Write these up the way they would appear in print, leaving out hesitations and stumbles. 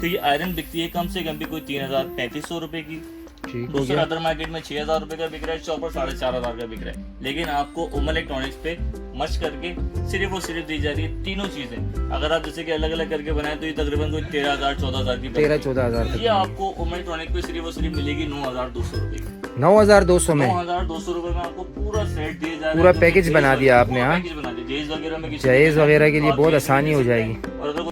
तो ये आयरन बिकती है कम से कम भी कोई 3,000-3,500 रुपए की। ठीक हो दूसरा गया। अदर मार्केट में 6,000 रुपए का बिक रहा है, चॉपर 4,500 का बिक रहा है। लेकिन आपको उमर इलेक्ट्रॉनिक्स पे मच करके सिर्फ और सिर्फ दी जा रही है तीनों चीजें। अगर आप जैसे कि अलग अलग करके बनाए तो ये तकरीबन कोई 13,000-14,000 की 13-14,000 ये आपको उमर इलेक्ट्रॉनिक पे सिर्फ और सिर्फ मिलेगी 9,200 रुपए की। 9,200 में 9,200 रुपए में आपको पूरा सेट दिया जा रहा है। पूरा पैकेज बना दिया आपने। हाँ, पैकेज बना दिया। जहेज वगैरह में जहेज वगैरह के लिए बहुत आसानी हो जाएगी। और अगर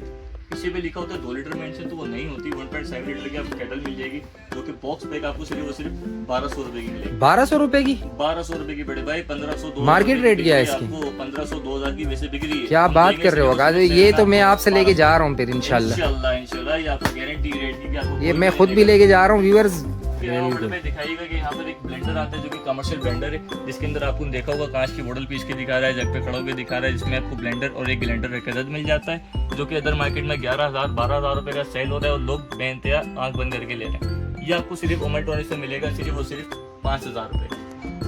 किसी पे लिखा होता है 2 लीटर मेंशन तो वो नहीं होती। 1.7 लीटर की आपको केटल मिल जाएगी जो कि बॉक्स पैक आपको सिर्फ और सिर्फ 1,200 रुपए की मिलेगी। 1,200 रुपए की? 1,200 रुपए की बड़े भाई। 1,500 मार्केट रेट क्या है इसकी? आपको 1,500-2,000 की वैसे बिक रही है। क्या बात कर रहे हो आकाश? ये तो मैं आपसे लेके जा रहा हूँ फिर इंशाल्लाह। इंशाल्लाह ये आपको गारंटी रेट की आपको ये मैं खुद भी लेके जा रहा हूँ व्यूअर्स। में दिखाइएगा कि यहाँ पर एक ब्लेंडर आता है जो कि कमर्शियल ब्लेंडर है, जिसके अंदर आपको देखा होगा कांच की बोतल पीस के दिखा रहा है, जग पे खड़ा होकर दिखा रहा है, जिसमें आपको ब्लेंडर और एक ग्राइंडर एक अदद मिल जाता है, जो कि अदर मार्केट में 11,000-12,000 रुपए का सेल हो रहा है और लोग बेनतहा आंख बंद करके ले रहे हैं। ये आपको सिर्फ उमर इलेक्ट्रॉनिक्स से मिलेगा सिर्फ और सिर्फ 5,000 रुपए।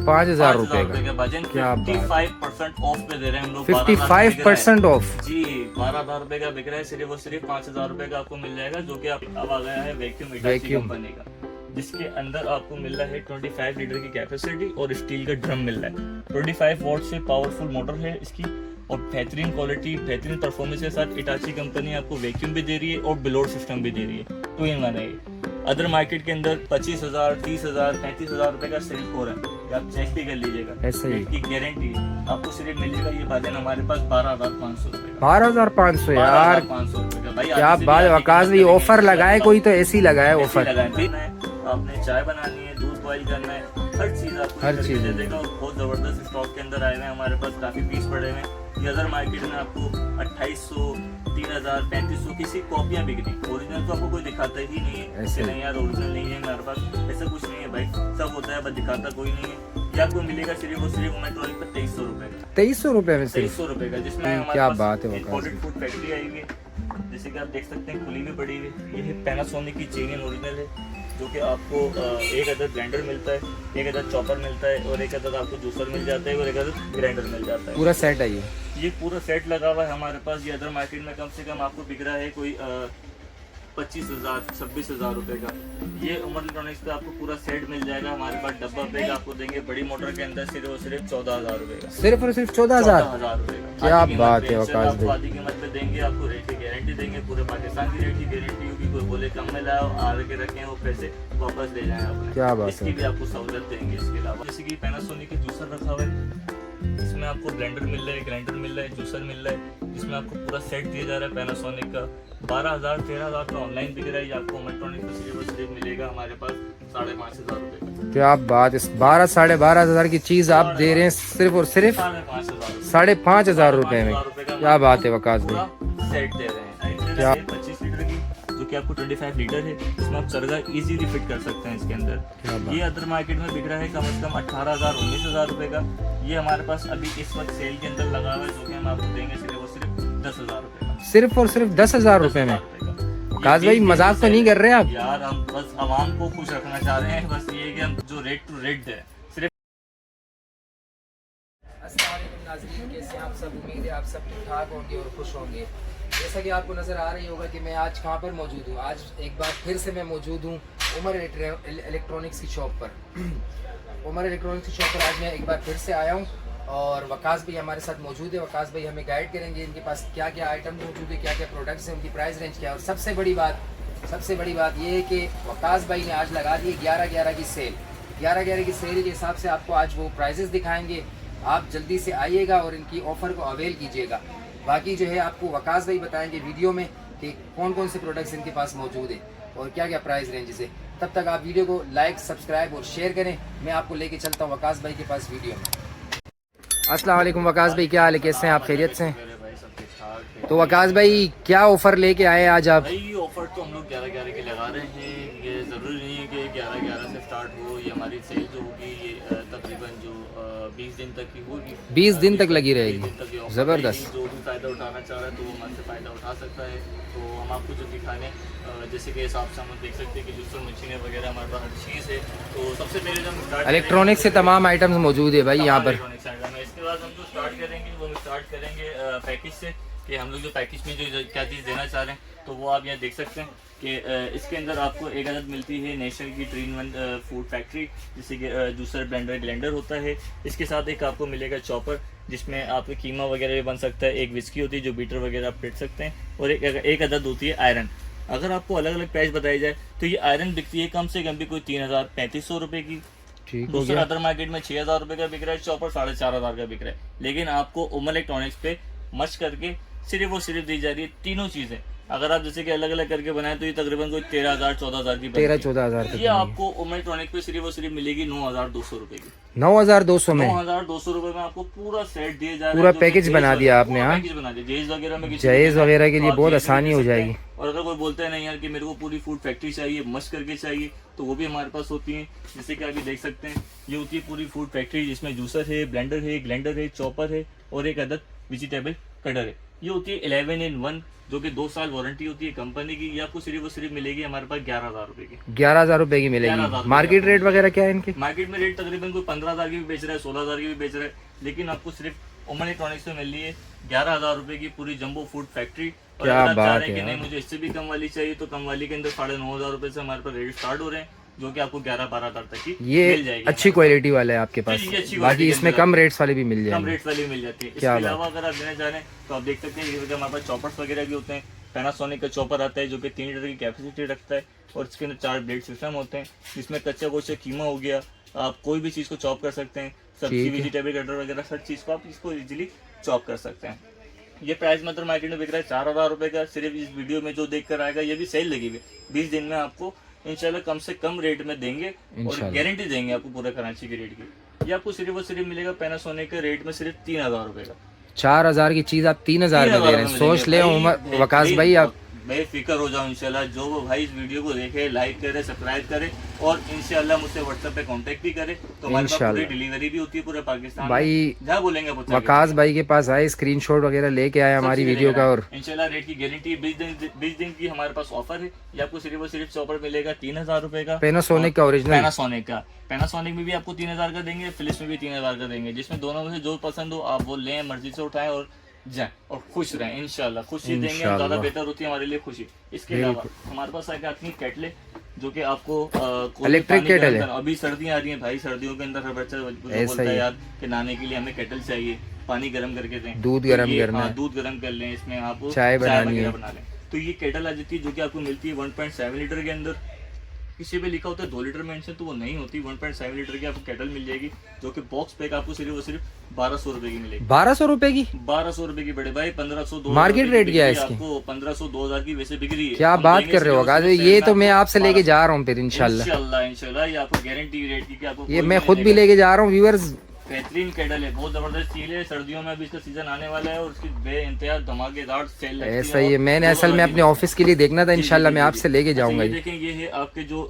5,000 रुपए का वजन। क्या 55% ऑफ पे दे रहे हैं हम लोग। 55% ऑफ जी। 12,000 रुपए का बिक रहा है, सिर्फ और सिर्फ 5,000 रुपए का आपको मिल जाएगा, जो कि अब आ गया है वैक्यूम कंपनी का, जिसके अंदर आपको मिल रहा है 25 लीटर की कैपेसिटी और स्टील का ड्रम मिल रहा है। 25 वॉट से पावरफुल मोटर है इसकी और बेहतरीन क्वालिटी बेहतरीन परफॉर्मेंस के साथ इटाची कंपनी आपको वैक्यूम भी दे रही है और बिलोड सिस्टम भी दे रही है। तो इन माना ये अदर मार्केट के अंदर 25,000, 30,000, 35,000 रुपए का सेल हो रहा है। आप चेक भी कर लीजिएगा। ऐसा ही की गारंटी है आपको सिर्फ मिलेगा ये भाजन हमारे पास 12,500 रुपए। 12,500 यार, 12,500 रुपए का भाई। क्या बात है आकाश भाई। ऑफर लगाए कोई तो ऐसी लगाए ऑफर। आपने चाय बनानी है, दूध बॉईल करना है, हर चीज आपको हर चीज दे देगा। बहुत जबरदस्त स्टॉक के अंदर आए हुए हैं हमारे पास, काफी पीस पड़े हुए हैं। ये अदर मार्केट में आपको 2,800, 3,000, 3,500 किसी कॉपियां बिक रही। ओरिजिनल तो आपको कोई दिखाता ही नहीं है। ऐसे नहीं यार ओरिजिनल नहीं है हमारे पास, ऐसा कुछ नहीं है भाई। सब होता है बस दिखाता कोई नहीं है। ये आपको मिलेगा सिर्फ और सिर्फ इलेक्ट्रॉनिक पर 2,300 रुपए का। 2,300 रुपए में? 2,300 रुपए का, जिसमें हमारे क्या पास बात है इंपोर्टेड फूड फैक्ट्री आई हुई है, जैसे कि आप देख सकते हैं खुली भी पड़ी हुई है। ये है पैनासोनिक की चेन ओरिजिनल है, जो कि आपको एक अदद ब्लेंडर मिलता है, एक अदद चॉपर मिलता है और एक अदद आपको जूसर मिल जाता है और एक अदद ग्राइंडर मिल जाता है। पूरा सेट है ये पूरा सेट लगा हुआ है हमारे पास। ये अदर मार्केट में कम से कम आपको बिक रहा है कोई 25,000, 26,000 रुपए का। ये उमर इलेक्ट्रॉनिक्स पे आपको पूरा सेट मिल जाएगा हमारे पास। डब्बा पैक आपको देंगे बड़ी मोटर के अंदर सिर्फ और सिर्फ 14,000 रुपए का। सिर्फ और सिर्फ 14,000 रुपए का। क्या बात है आकाश भाई। आधी कीमत पे देंगे आपको, रेट की गारंटी देंगे, पूरे पाकिस्तान की रेट की गारंटी होगी। कोई बोले कम में लाओ आगे रखें वो पैसे वापस ले जाएं आपने। क्या बात इसकी भी आपको सहूलत देंगे। इसके अलावा जैसे कि पैनासोनिक के जूसर रखा हुआ है, इसमें आपको ब्लेंडर मिल रहा है, ग्राइंडर मिल रहा है, जूसर मिल रहा है, जिसमें आपको पूरा सेट दिया जा रहा है पैनासोनिक का। 12,000, 13,000 का ऑनलाइन बिक रहा है। ये आपको इलेक्ट्रॉनिक का सिर्फ मिलेगा हमारे पास 5,500 रुपए का। क्या बात है। 12,000-12,500 की चीज आप दे रहे हैं सिर्फ और सिर्फ 5,500 रुपए में। क्या बात है आकाश भाई। सेट दे रहे हैं क्या 25 लीटर की, जो कि आपको 25 लीटर है। इसमें आप चरगा इजीली फिट कर सकते हैं इसके अंदर। ये अदर मार्केट में बिक रहा है कम से कम 18,000, 19,000 रुपए का। ये हमारे पास अभी इस वक्त सेल के अंदर लगा हुआ है, जो कि हम आपको देंगे सिर्फ और सिर्फ 10,000 रुपए का। सिर्फ और सिर्फ 10,000 रुपए में? आकाश भाई मजाक तो नहीं कर रहे आप यार? हम बस आवाम को खुश रखना चाह रहे हैं, बस ये कि हम जो रेट टू रेट दें सिर्फ। अस्सलाम वालेकुम नाज़रीन, कैसे हैं आप सब? उम्मीद है आप सब ठीक ठाक होंगे और खुश होंगे। जैसा कि आपको नज़र आ रही होगा कि मैं आज कहाँ पर मौजूद हूँ। आज एक बार फिर से मैं मौजूद हूँ उमर इलेक्ट्रॉनिक्स की शॉप पर। उमर इलेक्ट्रॉनिक्स की शॉप पर आज मैं एक बार फिर से आया हूँ और वकास भाई हमारे साथ मौजूद है। वकास भाई हमें गाइड करेंगे इनके पास क्या क्या आइटम मौजूद है, क्या क्या प्रोडक्ट्स हैं, उनकी प्राइस रेंज क्या है। और सबसे बड़ी बात ये है कि वकास भाई ने आज लगा दी 11/11 की सेल। 11/11 की सेल के हिसाब से आपको आज वो प्राइजेस दिखाएंगे। आप जल्दी से आइएगा और इनकी ऑफ़र को अवेल कीजिएगा। बाकी जो है आपको वकास भाई बताएंगे वीडियो में कि कौन कौन से प्रोडक्ट्स इनके पास मौजूद है और क्या क्या प्राइस रेंजेस है। तब तक आप वीडियो को लाइक, सब्सक्राइब और शेयर करें। मैं आपको लेके चलता हूँ वकास भाई के पास वीडियो में। अस्सलाम वालेकुम वकास भाई, क्या हाल है, कैसे हैं आप? खैरियत से हैं? तो वकास भाई क्या ऑफ़र लेके आए आज आप? भाई ऑफर तो हम लोग 11/11 के लगा रहे हैं। ये ज़रूरी नहीं है कि 11/11 से स्टार्ट हो। ये हमारी सेल जो होगी ये तकरीबन जो 20 दिन तक की होगी। 20 दिन तक लगी रहेगी। ज़बरदस्त। जो भी फ़ायदा उठाना चाह रहा है तो वो हमारे से फ़ायदा उठा सकता है। तो हम आपको जो दिखाने जैसे के हिसाब से हम देख सकते हैं कि जूसर मशीनें वगैरह हमारे पास हर चीज़ है। तो सबसे पहले जब हम स्टार्ट इलेक्ट्रॉनिक से तमाम आइटम्स मौजूद है भाई यहाँ पर। इसके बाद हम जो स्टार्ट करेंगे वो हम स्टार्ट करेंगे पैकेज से, कि हम लोग जो पैकेज में जो क्या चीज़ देना चाह रहे हैं तो वो आप यहाँ देख सकते हैं कि इसके अंदर आपको एक आदत मिलती है नेशनल की 3-in-1 फूड फैक्ट्री, जिससे कि जूसर ब्लेंडर ग्लेंडर होता है। इसके साथ एक आपको मिलेगा चॉपर, जिसमें आपको कीमा वगैरह भी बन सकता है। एक विस्की होती है जो बीटर वगैरह आप पीट सकते हैं, और एक आदत होती है आयरन। अगर आपको अलग अलग प्राइस बताई जाए तो ये आयरन बिकती है कम से कम भी कोई 3,000-3,500 रुपये की। दूसरा अदर मार्केट में 6,000 रुपये का बिक रहा है चॉपर, 4,500 का बिक रहा है। लेकिन आपको उमर इलेक्ट्रॉनिक्स पे मच करके सिर्फ और सिर्फ दी जा रही है तीनों चीजें। अगर आप जैसे कि अलग अलग करके बनाए तो ये तकरीबन कोई 13,000-14,000 की 13-14,000 ये आपको उमर इलेक्ट्रॉनिक्स पे सिर्फ और सिर्फ मिलेगी 9,200 रुपए की। 9,200 में 9,200 रुपए में आपको पूरा सेट दिया जा रहा है, पूरा पैकेज बना दिया आपने। हाँ, पैकेज बना दिया। जहेज वगैरह में जहेज वगैरह के लिए बहुत आसानी हो जाएगी। और अगर कोई बोलता है नहीं यार कि मेरे को पूरी फूड फैक्ट्री चाहिए, मश करके चाहिए, तो वो भी हमारे पास होती है। जैसे कि अभी देख सकते हैं ये होती है पूरी फूड फैक्ट्री, जिसमें जूसर है, ब्लेंडर है, ग्लेंडर है, चॉपर है और एक अदद वेजिटेबल कटर है। ये होती है 11-in-1, जो कि 2 साल वारंटी होती है कंपनी की। ये आपको सिर्फ और सिर्फ मिलेगी हमारे पास 11,000 रुपए की। 11,000 रुपए की मिलेगी। मार्केट रेट वगैरह क्या है इनके? मार्केट में रेट तकरीबन कोई 15,000 की भी बेच रहा है, 16,000 की भी बेच रहा है, लेकिन आपको सिर्फ उमर इलेक्ट्रॉनिक्स में मिल रही है 11,000 रुपए की पूरी जंबो फूड फैक्ट्री। और क्या अगर आप चाह बात रहे हैं है कि नहीं मुझे इससे भी कम वाली चाहिए, तो कम वाली के अंदर 9,500 रुपए से हमारे पास रेट स्टार्ट हो रहे हैं, जो कि आपको 11-12,000 तक की मिल जाएगी। अच्छी क्वालिटी वाला है आपके पास, बाकी इसमें कम रेट्स वाले भी मिल जाएंगे। कम रेट्स वाली मिल जाती है। इसके अलावा अगर आप देना चाह रहे हैं तो आप देख सकते हैं कि हमारे पास चॉपर्स वगैरह भी होते हैं। पैनासोनिक का चॉपर आता है जो कि 3 लीटर की कैपेसिटी रखता है, और इसके अंदर 4 ब्लेड सिस्टम होते हैं, जिसमें कच्चा गोश्त कीमा हो गया, आप कोई भी चीज़ को चॉप कर सकते हैं, सब्जी वेजिटेबल कटर वगैरह हर चीज़ को आप इसको इजीली चॉप कर सकते हैं। ये प्राइस मतलब मार्केट में बिक रहा है 4,000 रुपये का। सिर्फ इस वीडियो में जो देख कर आएगा, ये भी सेल लगी हुई 20 दिन में आपको इंशाल्लाह कम से कम रेट में देंगे, और गारंटी देंगे आपको पूरे कराची के रेट की। ये आपको सिर्फ और सिर्फ मिलेगा पैनासोनिक के रेट में सिर्फ 3,000 रुपये का। 4,000 की चीज आप 3,000 में दे रहे हैं। सोच ले वकास भाई, आप बेफिक्र हो जाओ इंशाल्लाह। जो वो भाई इस वीडियो को देखे, लाइक करे, सब्सक्राइब करे, और इंशाल्लाह मुझसे व्हाट्सएप पे कांटेक्ट भी करे, तो हमारे पास पूरी डिलीवरी भी होती है पूरे पाकिस्तान भाई। जहाँ बोलेंगे वकास भाई के पास आए, स्क्रीनशॉट वगैरह लेके आए हमारी वीडियो का, और इंशाल्लाह रेट की गारंटी 20 दिन की हमारे पास ऑफर है। ये आपको सिर्फ और सिर्फ चॉपर मिलेगा 3,000 रुपए का, पैनासोनिक का ओरिजिनल। पैनासोनिक में भी आपको 3,000 का देंगे, फिलिप्स में भी 3,000 का देंगे, जिसमें दोनों में से जो पसंद हो आप वो लें, मर्जी से उठाएं और जाए और खुश रहें। इंशाल्लाह खुशी देंगे, ज्यादा बेहतर होती है हमारे लिए खुशी। इसके अलावा हमारे पास आती है केटले, जो कि आपको इलेक्ट्रिक केटल है। अभी सर्दियां आ रही हैं भाई, सर्दियों के अंदर हर बच्चा बोलता है यार कि नहाने के लिए हमें केटल चाहिए, पानी गर्म करके दें, दूध गर्म करना है, दूध गर्म कर लें, इसमें आप चाय बना लें, तो ये केटल आ जाती है, जो कि आपको मिलती है 1.7 लीटर के अंदर। किसी पे लिखा होता है 2 लीटर मेंशन, तो वो नहीं होती। 1.7 लीटर की आपको केटल मिल जाएगी, जो कि बॉक्स पैक आपको सिर्फ और सिर्फ 1,200 रुपए की मिलेगी। 1,200 रुपए की? 1,200 रुपए की बड़े भाई। 1,500 मार्केट रेट क्या है इसकी? आपको 1,500-2,000 की वैसे बिक रही है। क्या बात कर रहे हो? ये तो मैं आपसे लेके जा रहा हूँ फिर इंशाल्लाह। ये आपको गारंटी रेट की, आपको ये मैं खुद भी लेके जा रहा हूँ। व्यूअर्स, बेहतरीन केटल है, बहुत जबरदस्त चीज है। सर्दियों में अभी इसका सीजन आने वाला है और उसकी बेइंतहा धमाकेदार सेल लगती है। ऐसा ही है, मैंने असल में अपने ऑफिस के लिए देखना था, इंशाल्लाह मैं आपसे लेके जाऊंगा। देखें ये है आपके जो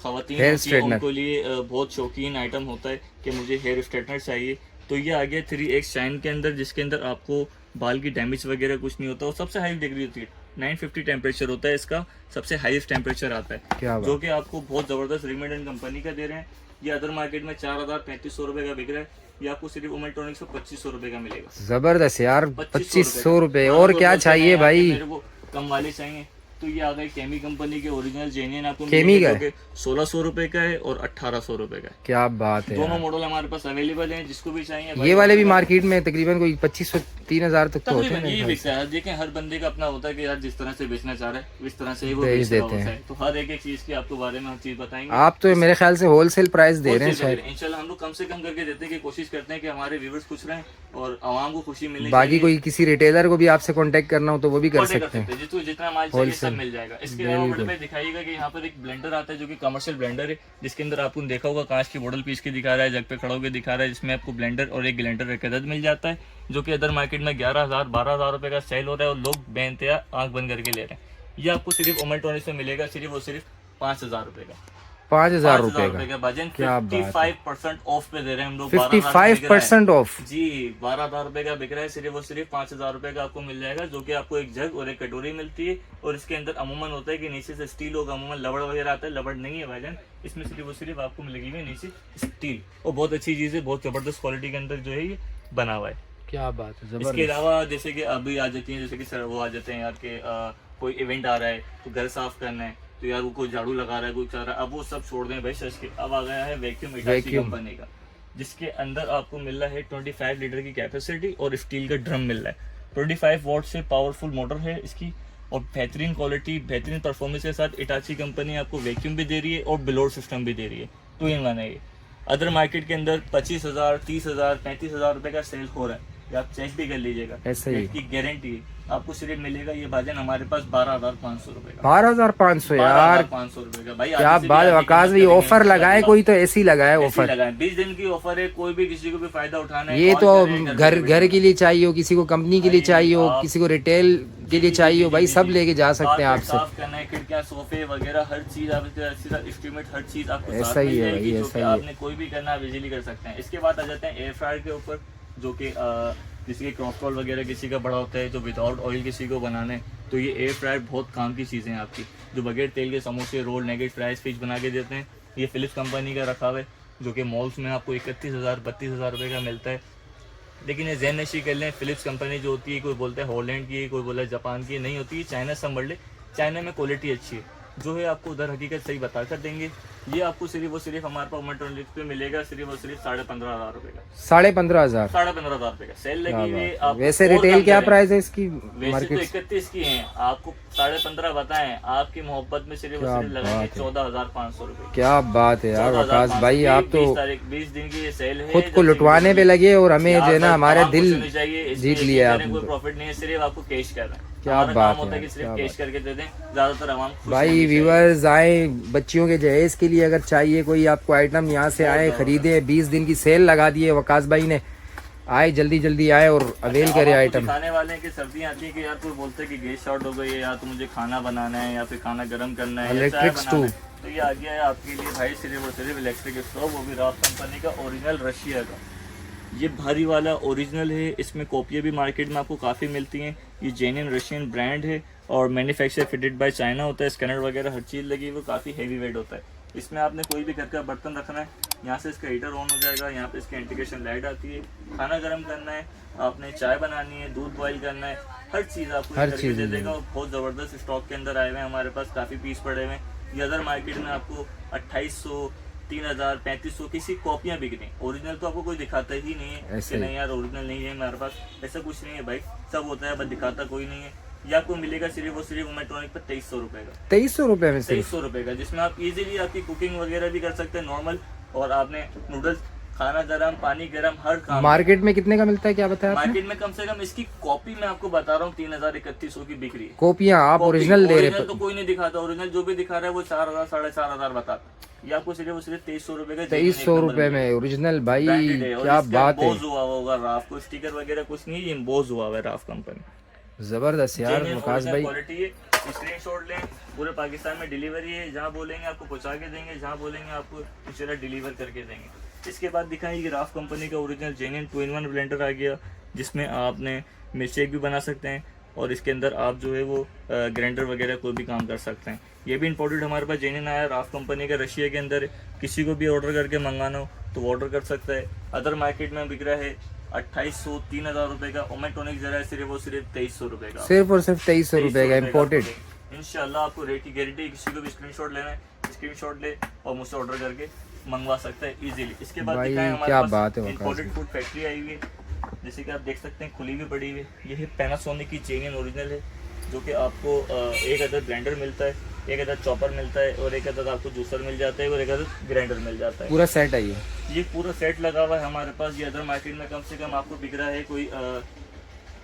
खवातीन होती हैं उनके लिए बहुत शौकीन आइटम होता है कि मुझे हेयर स्ट्रेटनर चाहिए, तो ये आ गया 3x शाइन के अंदर, जिसके अंदर आपको बाल की डैमेज वगैरह कुछ नहीं होता, और सबसे हाई डिग्री होती है 950 टेम्परेचर होता है इसका, सबसे हाईएस्ट टेम्परेचर आता है, जो कि आपको बहुत जबरदस्त रिमेंडन कंपनी का दे रहे हैं। ये अदर मार्केट में 4,000-3,500 रुपए का बिक रहा है, ये आपको सिर्फ उमर इलेक्ट्रॉनिक्स को 2,500 रुपए का मिलेगा। जबरदस्त यार, 2,500 रुपए। और क्या चाहिए भाई? मेरे को कम वाले चाहिए, तो ये आ गई केमी कंपनी के ओरिजिनल जेन्युइन आपको केमी का 1,600 रुपए का है और 1,800 रुपए का है। क्या बात है। दोनों मॉडल हमारे पास अवेलेबल हैं, जिसको भी चाहिए। ये वाले भी मार्केट में तकरीबन कोई 2,500-3,000 तक तो होते हैं। ये बिकता है। देखें हर बंदे का अपना होता है कि यार जिस तरह से बेचना चाह रहा है इस तरह से ही वो बेच देते हैं, तो हर एक चीज की आपको बारे में हर चीज बताएंगे। आप तो मेरे ख्याल से होलसेल प्राइस दे रहे हैं शायद। इंशाल्लाह हम लोग कम से कम करके देते हैं, कोशिश करते हैं कि हमारे व्यूअर्स खुश रहें और आवाम को खुशी मिले। बाकी कोई किसी रिटेलर को भी आपसे कांटेक्ट करना हो तो वो भी कर सकते हैं, जितना माल चाहिए सब मिल जाएगा। इसके अलावा में दिखाइएगा कि यहाँ पर एक ब्लेंडर आता है, जो कि कमर्शियल ब्लेंडर है, जिसके अंदर आपको देखा होगा कांच की बोतल पीस के दिखा रहा है, जग पे खड़ा होकर दिखा रहा है, जिसमें आपको ब्लेंडर और एक ग्लेंडर एक अदद मिल जाता है, जो कि अदर मार्केट में 11,000-12,000 रुपए का सेल हो रहा है और लोग बेइंतहा आंख बंद करके ले रहे हैं। ये आपको सिर्फ उमर इलेक्ट्रॉनिक्स में मिलेगा सिर्फ और सिर्फ 5,000 रुपए का। 5,000 रुपए का भाजन 55% ऑफ पे दे रहे हैं हम लोग। 55% ऑफ जी, 12,000 रुपए का बिक रहा है, सिर्फ और सिर्फ 5,000 रुपए का आपको मिल जाएगा, जो कि आपको एक जग और एक कटोरी मिलती है। और इसके अंदर अमूमन होता है कि नीचे से स्टील होगा, अमूमन लबड़ वगैरह आता है, लबड़ नहीं है भाईजान, इसमें सिर्फ और सिर्फ आपको मिलेगी नीचे स्टील, और बहुत अच्छी चीज है, बहुत जबरदस्त क्वालिटी के अंदर जो है ये बना हुआ है। क्या बात है। इसके अलावा जैसे कि अभी आ जाती है, जैसे कि सर वो आ जाते हैं यार के कोई इवेंट आ रहा है तो घर साफ करना है, तो यार वो कोई झाड़ू लगा रहा है, कोई कर रहा है, अब वो सब छोड़ दें भाई सच के। अब आ गया है वैक्यूम हिटाची कंपनी का, जिसके अंदर आपको मिल रहा है 25 लीटर की कैपेसिटी और स्टील का ड्रम मिल रहा है। 25 वॉट से पावरफुल मोटर है इसकी, और बेहतरीन क्वालिटी बेहतरीन परफॉर्मेंस के साथ हिटाची कंपनी आपको वैक्यूम भी दे रही है और ब्लोअर सिस्टम भी दे रही है। 2-in-1 है ये। अदर मार्केट के अंदर 25,000, 30,000, 35,000 रुपए का सेल हो रहा है, ये आप चेक भी कर लीजिएगा। ऐसा ही की गारंटी है आपको सिर्फ मिलेगा ये भाजन हमारे पास 12,500 रुपए का। 12,500 यार, 500 रुपए का भाई। क्या बात है वकास भाई, ऑफर लगाए कोई तो ऐसी लगाए ऑफर। 20 दिन की ऑफर है, कोई भी किसी को भी फायदा उठाना है। ये तो घर के लिए चाहिए हो, किसी को कंपनी के लिए चाहिए हो, किसी को रिटेल के लिए चाहिए हो, भाई सब लेके जा सकते हैं आपसे। साफ करना है, खिड़कियां, सोफे वगैरह हर चीज आपका एस्टीमेट, हर चीज आपको ऐसा ही है भाई, ऐसा ही है। आपने कोई भी करना आप इजीली कर सकते हैं। इसके बाद आ जाते हैं एयर फ्रायर के ऊपर, जो कि जिसके क्रॉसकॉल वगैरह किसी का बड़ा होता है तो विदाउट ऑयल किसी को बनाना है, तो ये एयर फ्रायर बहुत काम की चीज़ें हैं आपकी, जो बगैर तेल के समोसे, रोल, नगेट, फ्राइज, फिश बना के देते हैं। ये फिलिप्स कंपनी का रखा हुआ है, जो कि मॉल्स में आपको 31,000, 32,000 रुपये का मिलता है। लेकिन ये जहन नशी कर लें, फिलिप्स कंपनी जो होती है, कोई बोलता है हॉलैंड की, कोई बोला है जापान की, नहीं होती है, चाइना से बढ़ ले। चाइना में क्वालिटी अच्छी है, जो है आपको उधर हकीकत सही बता कर देंगे। ये आपको सिर्फ और सिर्फ हमारे पास मोमेंट पे मिलेगा सिर्फ और सिर्फ 15,500 रुपए का। 15,500 15,500 रुपए का सेल लगी हुई है। वैसे रिटेल क्या प्राइस है इसकी? वैसे तो 31 की है, आपको 15,500 बताएं, आपकी मोहब्बत में सिर्फ और सिर्फ लगाएंगे 14,500 रुपए। क्या बात है यार वकास भाई, आप तो 20 दिन की ये सेल है, खुद को लुटवाने पे लगे और हमें जो है ना हमारे दिल जीत लिया आपने। कोई प्रॉफिट नहीं है, सिर्फ आपको कैश करना है। क्या बात होता है कि सिर्फ कैश करके दे दें, ज्यादातर आवाम भाई। व्यूअर्स आए, बच्चियों के जहेज के लिए अगर चाहिए कोई आपको आइटम, यहाँ से आए खरीदे। 20 दिन की सेल लगा दी है वकास भाई ने, आए जल्दी आए और अवेल करे आइटम। खाने वाले की सर्दियाँ आती है कि यार कोई बोलते हैं कि गैस शॉर्ट हो गई है, या तो मुझे खाना बनाना है या फिर खाना गर्म करना है, इलेक्ट्रिक स्टोव, तो ये आ गया है आपके लिए भाई सिर्फ और सिर्फ इलेक्ट्रिक स्टोव, वो भी राफ कंपनी का ओरिजिनल रशिया का। ये भारी वाला ओरिजिनल है, इसमें कॉपियाँ भी मार्केट में आपको काफ़ी मिलती हैं। ये जेन्युइन रशियन ब्रांड है और मैन्युफैक्चर फिटेड बाय चाइना होता है, स्कैनर वगैरह हर चीज़ लगी हुई, काफ़ी हैवी वेट होता है। इसमें आपने कोई भी घर का बर्तन रखना है, यहाँ से इसका हीटर ऑन हो जाएगा, यहाँ पे इसकी इंडिकेशन लाइट आती है। खाना गर्म करना है, आपने चाय बनानी है, दूध बॉईल करना है, हर चीज़ आपको करके दे देगा। और बहुत ज़बरदस्त स्टॉक के अंदर आए हुए हैं हमारे पास, काफ़ी पीस पड़े हुए हैं। ये अदर मार्केट में आपको 2,800, 3,000, 3,500 किसी कॉपियाँ बिक रही। ओरिजिनल तो आपको कोई दिखाता ही नहीं है कि नहीं यार ओरिजिनल नहीं है हमारे पास, ऐसा कुछ नहीं है भाई, सब होता है बस दिखाता कोई नहीं है। या आपको मिलेगा सिर्फ और सिर्फ मोमेट्रॉनिक पर 2,300 रुपए का। 2,300 रुपए में? 2,300 रुपए का, जिसमें आप इजीली आपकी कुकिंग वगैरह भी कर सकते हैं नॉर्मल, और आपने नूडल्स, खाना गरम, पानी गरम, हर काम। मार्केट में कितने का मिलता है, क्या बताया आपने? मार्केट में कम से कम इसकी कॉपी मैं आपको बता रहा हूँ 3,000, 3,100 की बिक रही है। कॉपियाँ आप ओरिजिनल दे रहे हैं? तो कोई नहीं दिखाता, ओरिजिनल जो भी दिखा रहा है वो 4,000, 4,500 बताता। ये आपको सिर्फ 2,300 रुपए का, 2,300 रुपए में ओरिजिनल भाई, क्या बात है। हुआ होगा राफ को, स्टिकर वगैरह कुछ नहीं, ये एम्बोज हुआ हुआ है राफ कंपनी। जबरदस्त यार वकास भाई। क्वालिटी है, स्क्रीनशॉट लें, पूरे पाकिस्तान में डिलीवरी है, जहाँ बोलेंगे आपको पहुँचा के देंगे, जहाँ बोलेंगे आपको इस तरह डिलीवर करके देंगे। इसके बाद दिखाएं ये राफ कंपनी का ओरिजिनल जेन्युइन 2-in-1 ब्लेंडर आ गया, जिसमें आपने मिल्कशेक भी बना सकते हैं, और इसके अंदर आप जो है वो ग्राइंडर वगैरह कोई भी काम कर सकते हैं। ये भी इंपोर्टेड हमारे पास जेन्युइन आया, राफ कंपनी का, रशिया के अंदर। किसी को भी ऑर्डर करके मंगाना हो तो ऑर्डर कर सकता है। अदर मार्केट में बिक रहा है 2,800, 3,000 रुपए का। ओमेटोनिक जरा है सिर्फ और सिर्फ 2,300 रुपए का, सिर्फ और सिर्फ 2,300 रुपए का इम्पोर्टेड। इंशाल्लाह आपको रेट की गारंटी। किसी को भी स्क्रीनशॉट लेना है, स्क्रीनशॉट ले और मुझसे ऑर्डर करके मंगवा सकता है इजीली। इसके बाद दिखाएं हमारे पास इंपोर्टेड फूड फैक्ट्री आई हुई है, जैसे कि आप देख सकते हैं खुली हुई पड़ी हुई है। ये है पैनासोनिक की जेन्युइन ओरिजिनल है, जो कि आपको एक अदद ब्लेंडर मिलता है, एक अदद चॉपर मिलता है, और एक अदद आपको जूसर मिल जाता है, और एक अदद ग्राइंडर मिल जाता है। पूरा सेट है ये पूरा सेट लगा हुआ है हमारे पास। ये अदर मार्केट में कम से कम आपको बिक रहा है कोई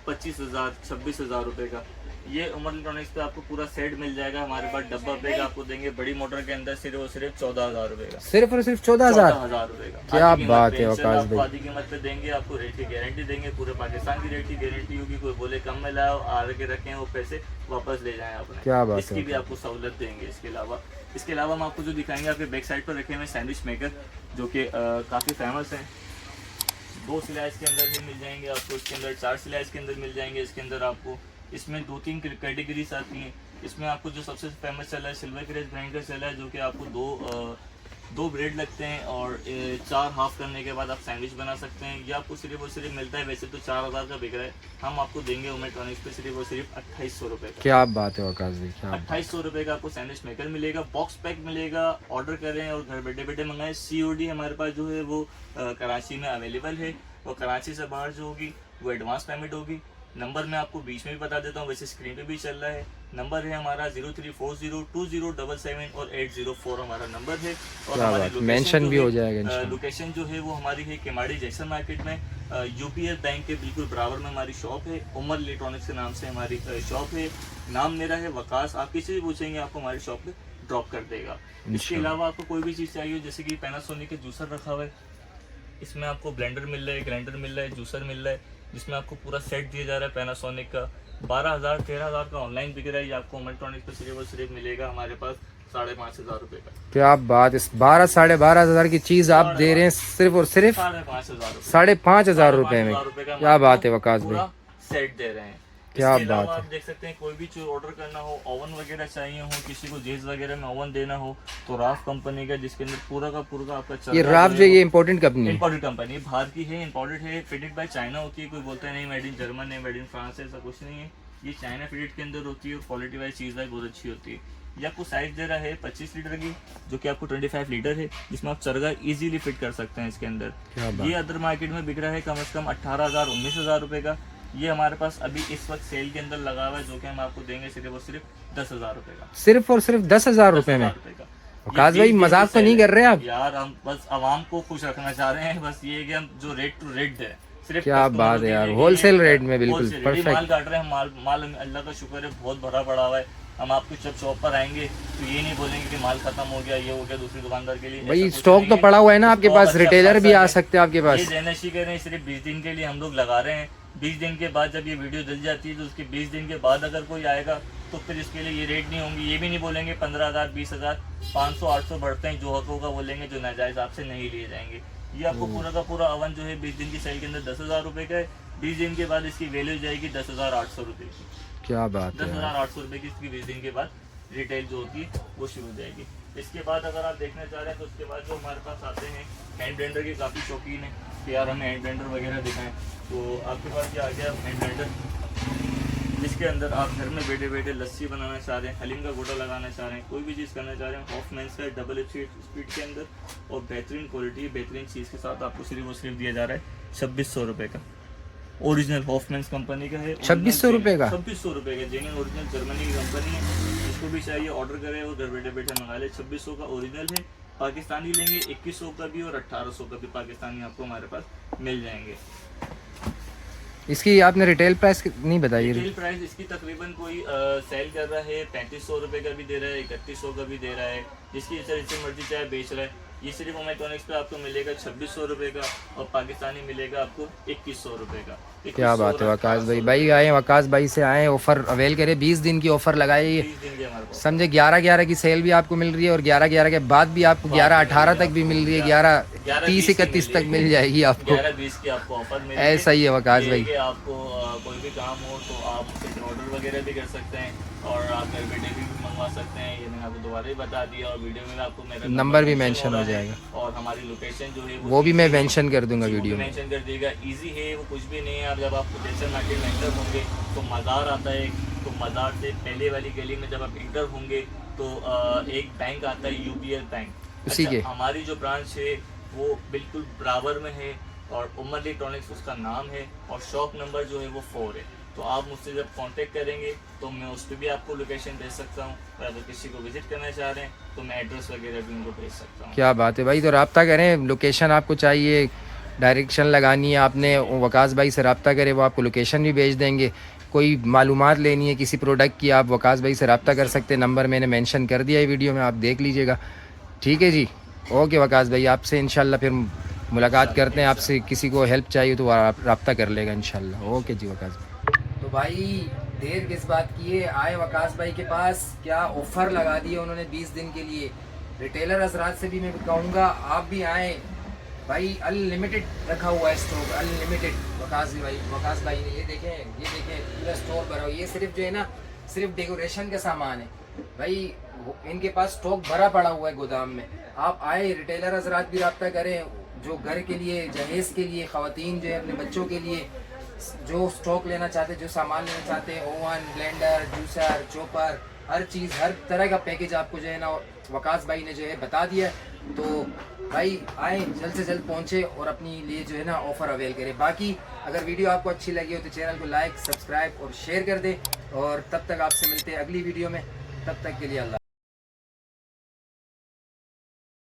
25,000, 26,000 रुपए का। ये उमर इलेक्ट्रॉनिक्स पे आपको पूरा सेट मिल जाएगा। हमारे पास डब्बा बैग आपको देंगे बड़ी मोटर के अंदर, सिर्फ और सिर्फ 14,000 रुपए का। सिर्फ और सिर्फ 14,000 रुपए का। क्या बात है वकास भाई, आधी कीमत पे देंगे आपको, रेट की गारंटी देंगे, पूरे पाकिस्तान की रेट की गारंटी होगी। कोई बोले कम में लाओ, आगे रखें, वो पैसे वापस ले जाएं अपने, क्या बात है, इसकी भी आपको सहूलत देंगे। इसके अलावा हम आपको जो दिखाएंगे, आपके बैक साइड पर रखे हुए सैंडविच मेकर, जो कि काफ़ी फेमस है। 2 स्लाइस के अंदर भी मिल जाएंगे आपको, इसके अंदर 4 स्लाइस के अंदर मिल जाएंगे। इसके अंदर आपको इसमें 2-3 कैटेगरीज आती हैं। इसमें आपको जो सबसे फेमस चल रहा है सिल्वर क्रेस्ट ब्रांड का चल रहा है, जो कि आपको 2 2 ब्रेड लगते हैं और 4 हाफ करने के बाद आप सैंडविच बना सकते हैं। ये आपको सिर्फ और सिर्फ मिलता है, वैसे तो 4000 का बिक रहा है, हम आपको देंगे ओमेट्रॉनिक्स पे सिर्फ और सिर्फ 2800 रुपये का। क्या बात है वकास भाई, क्या 2800 रुपये का आपको सैंडविच मेकर मिलेगा, बॉक्स पैक मिलेगा। ऑर्डर करें और घर बैठे बैठे मंगाएं। COD हमारे पास जो है वो कराची में अवेलेबल है, और कराची से बाहर जो होगी वो एडवांस पेमेंट होगी। नंबर मैं आपको बीच में भी बता देता हूँ, वैसे स्क्रीन पे भी चल रहा है। नंबर है हमारा 03402077 और 804 हमारा नंबर है। और हमारी मेंशन भी हो जाएगा। लोकेशन जो है वो हमारी है केमाड़ी जैक्सन मार्केट में, UPS बैंक के बिल्कुल बराबर में हमारी शॉप है। उमर इलेक्ट्रॉनिक्स के नाम से हमारी शॉप है। नाम मेरा है वकास, आप किसी भी पूछेंगे आपको हमारी शॉप पे ड्रॉप कर देगा। इसके अलावा आपको कोई भी चीज़ चाहिए, जैसे कि पैनासोनिक के जूसर रखा हुआ है, इसमें आपको ब्लेंडर मिल रहा है, ग्राइंडर मिल रहा है, जूसर मिल रहा है, जिसमें आपको पूरा सेट दिया जा रहा है पैनासोनिक का। 12,000-13,000 का ऑनलाइन बिक रहा है, ये आपको इलेक्ट्रॉनिक्स पे सिर्फ और सिर्फ मिलेगा हमारे पास 5,500 रुपये का। क्या बात, इस 12-12,500 की चीज आप दे रहे हैं सिर्फ और सिर्फ 5,500 रुपए में। क्या बात है वकास भाई, सेट दे रहे हैं। क्या इसके अलावा बात है। आप देख सकते हैं कोई भी चीज ऑर्डर करना हो, ओवन वगैरह चाहिए हो, किसी को जेज वगैरह में ओवन देना हो, तो राफ कंपनी का, जिसके अंदर पूरा का पूरा आपका ये राफ जो ये इम्पोर्टेंट कंपनी है, इम्पोर्टेड कंपनी है, बाहर की है, इम्पोर्टेड है, फिटेड बाय चाइना होती है। कोई बोलता है नहीं मेड इन जर्मन है, मेड इन फ्रांस है, ऐसा कुछ नहीं है। ये चाइना फिटेड के अंदर होती है और क्वालिटी वाइज चीज़ बहुत अच्छी होती है। ये आपको साइज दे रहा है 25 लीटर की, जो कि आपको 25 लीटर है, जिसमें आप चरगा इजीली फिट कर सकते हैं इसके अंदर। ये अदर मार्केट में बिक रहा है कम से कम 18,000-19,000 रुपये का। ये हमारे पास अभी इस वक्त सेल के अंदर लगा हुआ है, जो कि हम आपको देंगे सिर्फ और सिर्फ 10,000 रुपये का। सिर्फ और सिर्फ 10,000 रुपए में। वकास भाई मजाक तो नहीं कर रहे आप यार? हम बस आवाम को खुश रखना चाह रहे हैं, बस ये है कि हम जो रेट टू रेट है सिर्फ। क्या बात है यार, होलसेल रेट में बिल्कुल परफेक्ट माल काट रहे हैं। माल अल्लाह का शुक्र है बहुत भरा पड़ा हुआ है। हम आपको जब शॉप पर आएंगे तो ये नहीं बोलेंगे कि माल खत्म हो गया, ये हो गया दूसरी दुकानदार के लिए। भाई स्टॉक तो पड़ा हुआ है ना आपके पास, रिटेलर भी आ सकते हैं आपके पास। ये जनशी कह रहे हैं सिर्फ 20 दिन के लिए हम लोग लगा रहे हैं। 20 दिन के बाद जब ये वीडियो जल जाती है तो उसके 20 दिन के बाद अगर कोई आएगा तो फिर इसके लिए ये रेट नहीं होंगे। ये भी नहीं बोलेंगे 15,000, 20,000, 500-800 बढ़ते हैं, जो हक होगा वो लेंगे, जो नाजायज आपसे नहीं लिए जाएंगे। ये आपको पूरा का पूरा ओवन जो है 20 दिन की सेल के अंदर 10,000 रुपये का है। 20 दिन के बाद इसकी वैल्यू जाएगी 10,800 रुपये की। क्या बात है, 10,800 रुपये की इसकी 20 दिन के बाद रिटेल जो होती है वो शुरू हो जाएगी। इसके बाद अगर आप देखना चाह रहे हैं तो उसके बाद जो हमारे पास आते हैं हैंड ब्लेंडर के काफ़ी शौकीन है कि यार हमें हैंड ब्लेंडर वगैरह दिखाएं, तो आपके पास ये आ गया हैंड ब्लेंडर, जिसके अंदर आप घर में बैठे बैठे लस्सी बनाना चाह रहे हैं, हलीम का गोटा लगाना चाह रहे हैं, कोई भी चीज़ करना चाह रहे हैं, हॉफमैन का डबल स्पीड के अंदर और बेहतरीन क्वालिटी बेहतरीन चीज़ के साथ आपको सिर्फ और सिर्फ दिया जा रहा है 2,600 रुपये का। ओरिजिनल हॉफमैन कंपनी का है, 2,600 रुपये का। 2,600 रुपये का जेन्युइन ओरिजिनल जर्मनी की कंपनी है। जिसको भी चाहिए ऑर्डर करें और घर बैठे बैठे मंगा ले। 2,600 का ओरिजिनल है। पाकिस्तानी लेंगे 2,100 का भी और 1,800 का भी पाकिस्तानी आपको हमारे पास मिल जाएंगे। इसकी आपने रिटेल प्राइस नहीं बताई? रिटेल प्राइस इसकी तकरीबन कोई सेल कर रहा है 3,500 रुपये का भी दे रहा है, 3,100 का भी दे रहा है, जिसकी जैसे मर्जी चाहे बेच रहा है। ये सिर्फ इलेक्ट्रॉनिक्स पे आपको मिलेगा 2,600 रुपये का और पाकिस्तानी मिलेगा आपको 2,100 रुपये का। क्या बात है वकास भाई, भाई आए वकास भाई से आए, ऑफर अवेल करें। 20 दिन की ऑफर लगाई, समझे 11-11 की सेल भी आपको मिल रही है और 11-11 के बाद भी आपको 11-18 तक भी मिल रही है, 11-30-31 तक मिल जाएगी आपको। 11-20 की आपको ऑफर मिल ऐसा ही है वकास भाई। आपको कोई भी काम हो तो आप उससे ऑर्डर वगैरह भी कर सकते हैं और आप घर बैठे भी मंगवा सकते हैं। ये मैंने आपको दोबारा ही बता दिया और वीडियो में आपको मेरा नंबर भी मेंशन हो जाएगा और हमारी लोकेशन जो है वो भी मैं मेंशन कर दूंगा वीडियो में। मेंशन कर देगा। इजी है, वो कुछ भी नहीं है। आप जब आप जैसे मार्केट में एंटर होंगे तो मज़ार आता है, तो मज़ार से पहले वाली गली में जब आप एंटर होंगे तो एक बैंक आता है UBL बैंक। उसी के हमारी जो ब्रांच है वो बिल्कुल बराबर में है और उमर इलेक्ट्रॉनिक्स उसका नाम है और शॉप नंबर जो है वो 4 है। तो आप मुझसे जब कांटेक्ट करेंगे तो मैं उस पर भी आपको लोकेशन भेज सकता हूँ और अगर किसी को विजिट करना चाह रहे हैं तो मैं एड्रेस वगैरह भी उनको भेज सकता हूँ। क्या बात है भाई, तो रब्ता करें, लोकेशन आपको चाहिए, डायरेक्शन लगानी है आपने, वकास भाई से रब्ता करें, वो आपको लोकेशन भी भेज देंगे। कोई मालूमात लेनी है किसी प्रोडक्ट की, आप वकास भाई से रब्ता कर सकते हैं। नंबर मैंने मेंशन कर दिया है वीडियो में, आप देख लीजिएगा। ठीक है जी, ओके वकास भाई, आपसे इंशाल्लाह फिर मुलाकात करते हैं। आपसे किसी को हेल्प चाहिए तो आप रब्ता कर लेगा इंशाल्लाह। ओके जी वकास भाई। तो भाई देर किस बात की है, आए वकास भाई के पास, क्या ऑफ़र लगा दिए उन्होंने 20 दिन के लिए। रिटेलर हजरात से भी मैं कहूँगा आप भी आएँ भाई, अनलिमिटेड रखा हुआ है स्टॉक, अनलिमिटेड। वकास भाई ने ये देखें पूरा स्टोर भरा हुआ। ये सिर्फ जो है ना सिर्फ डेकोरेशन का सामान है, भाई इनके पास स्टॉक भरा पड़ा हुआ है गोदाम में। आप आए, रिटेलर हजरात भी रब्ता करें, जो घर के लिए, जहेज़ के लिए, ख़वातीन जो है अपने बच्चों के लिए जो स्टॉक लेना चाहते, जो सामान लेना चाहते हैं, ओवन, ब्लेंडर, जूसर, चॉपर, हर चीज़, हर तरह का पैकेज आपको जो है ना वकास भाई ने जो है बता दिया है। तो भाई आए, जल्द से जल्द पहुँचे और अपनी लिए जो है ना ऑफ़र अवेल करें। बाकी अगर वीडियो आपको अच्छी लगी हो तो चैनल को लाइक, सब्सक्राइब और शेयर कर दें। और तब तक आपसे मिलते हैं अगली वीडियो में, तब तक के लिए अल्लाह।